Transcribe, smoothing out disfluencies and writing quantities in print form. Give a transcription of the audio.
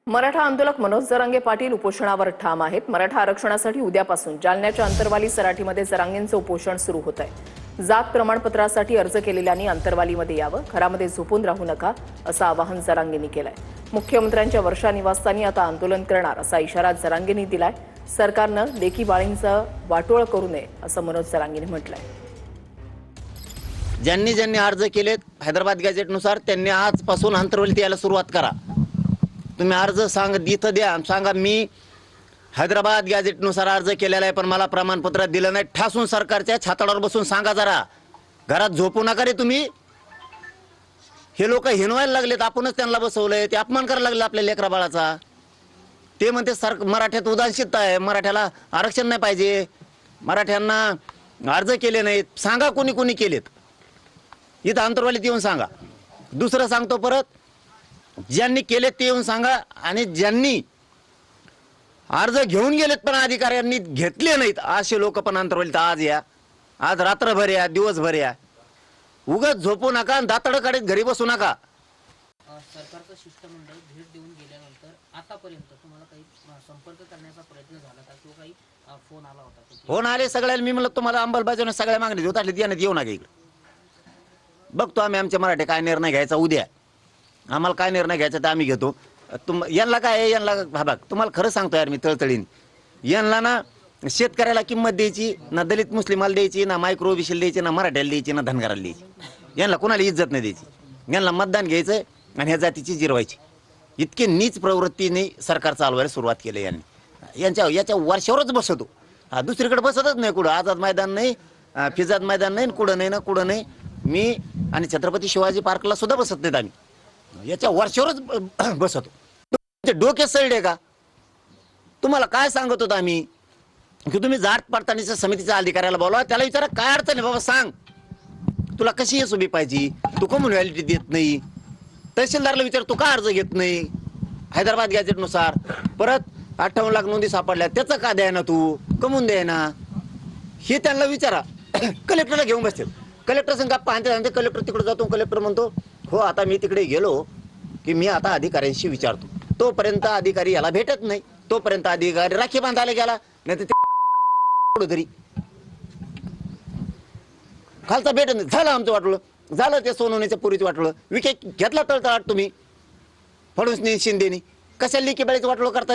मराठा आंदोलक मनोज जरांगे पाटील उपोषणावर ठाम आहेत। मराठा आरक्षणासाठी उद्यापासून जालन्याच्या अंतरवाली सराठीमध्ये जरांगेंचं उपोषण सुरू होत आहे। जात प्रमाणपत्रासाठी अर्ज केलेल्यांनी अंतरवालीमध्ये यावं, घरामध्ये झोपून राहू नका असं आवाहन जरांगेंनी केलंय। मुख्यमंत्र्यांच्या वर्षा निवासस्थानी आता आंदोलन करणार असा इशारा जरांगेंनी दिलाय। सरकारनं लेकी बाळींचं वाटोळ करू नये असं मनोज जरांगेंनी म्हटलंय। ज्यांनी ज्यांनी अर्ज केलेत हैदराबाद गॅझेटनुसार त्यांनी आजपासून अंतरवलीत यायला सुरुवात करा। तुम्ही अर्ज इथं द्या, सांगा मी हैदराबाद गॅझेटनुसार अर्ज केलेला आहे पण मला प्रमाणपत्र दिलं नाही, ठासून सरकारच्या छाताडावर बसून सांगा। जरा घरात झोपू नका रे तुम्ही। हे लोक हिनवायला लागलेत, आपणच त्यांना बसवलंय, ते अपमान करायला लागले आपल्या लेकरा बाळाचा। ते म्हणते मराठ्यात उदासीनता आहे, मराठ्याला आरक्षण नाही पाहिजे, मराठ्यांना अर्ज केले नाहीत। सांगा कोणी कोणी केलेत, इथं अंतरवालीत येऊन सांगा। दुसरं सांगतो परत, ज्यांनी केलेत ते येऊन सांगा, आणि ज्यांनी अर्ज घेऊन गेलेत पण अधिकाऱ्यांनी घेतले नाहीत असे लोक पण अंतरवालीत आज या, आज रात्रभर या, दिवसभर या। उगाच झोपू नका, दातड काढत घरी बसू नका। सरकारचं शिष्टमंडळ भेट देऊन गेल्यानंतर आतापर्यंत तुम्हाला काही संपर्क करण्याचा प्रयत्न झाला का किंवा काही फोन आला होता का? फोन आले सगळ्याला। मी म्हणलं तुम्हाला अंमलबजावणी सगळ्या मागणी देऊ असले देण्यात येऊ नका इकडे। बघतो आम्ही आमच्या मराठी काय निर्णय घ्यायचा उद्या। आम्हाला काय निर्णय घ्यायचा ते आम्ही घेतो। यांना काय आहे, यांना हा बघ तुम्हाला खरं सांगतो यार मी तळतळीने, यांना ना शेतकऱ्याला किंमत द्यायची ना, दलित मुस्लिमाला द्यायची ना, मायक्रो ओबीसीला द्यायची ना, मराठ्याला द्यायची ना, धनगराला द्यायची। यांना कोणाला इज्जत नाही द्यायची। यांना मतदान घ्यायचं आणि ह्या जातीची जिरवायची। इतके नीच प्रवृत्तीने सरकार चालवायला सुरुवात केली यांनी। याच्या वर्षावरच बसतो, दुसरीकडे बसतच नाही कुठं। आझाद मैदान नाही, फिजाद मैदान नाही, कुठं नाही ना कुठं नाही। मी आणि छत्रपती शिवाजी पार्कला सुद्धा बसत नाहीत आम्ही, याच्या वर्षावरच बसतो। डोके सळले का? तुम्हाला काय सांगत होतो आम्ही की तुम्ही जात पडताळणीच्या समितीच्या अधिकाऱ्याला बोलवा, त्याला विचारा काय अडचण आहे बाबा, सांग तुला कशी एस उभी पाहिजे, तू कमून व्हॅलिडिटी देत नाही। तहसीलदारला विचार तू का अर्ज घेत नाही हैदराबाद गॅझेटनुसार। परत 58 लाख नोंदी सापडल्या, त्याचं का द्याय ना, तू कमून द्याय ना, हे त्यांना विचारा। कलेक्टरला घेऊन बसतील, कलेक्टर संघ पाहते, कलेक्टर तिकडे जातो, कलेक्टर म्हणतो हो आता मी तिकडे गेलो की मी आता अधिकाऱ्यांशी विचारतो। तोपर्यंत अधिकारी याला भेटत नाही, तोपर्यंत अधिकारी राखी बांधायला गेला, नाही तर तरी खालचा भेटत नाही। झालं आमचं वाटलं, झालं ते सोनवण्याच्या पुरीचं वाटलं, विकेट घेतला तळतळाट तुम्ही फडणवीसनी शिंदेनी। कशाला लेकी बाळीचं वाटलं करता रे?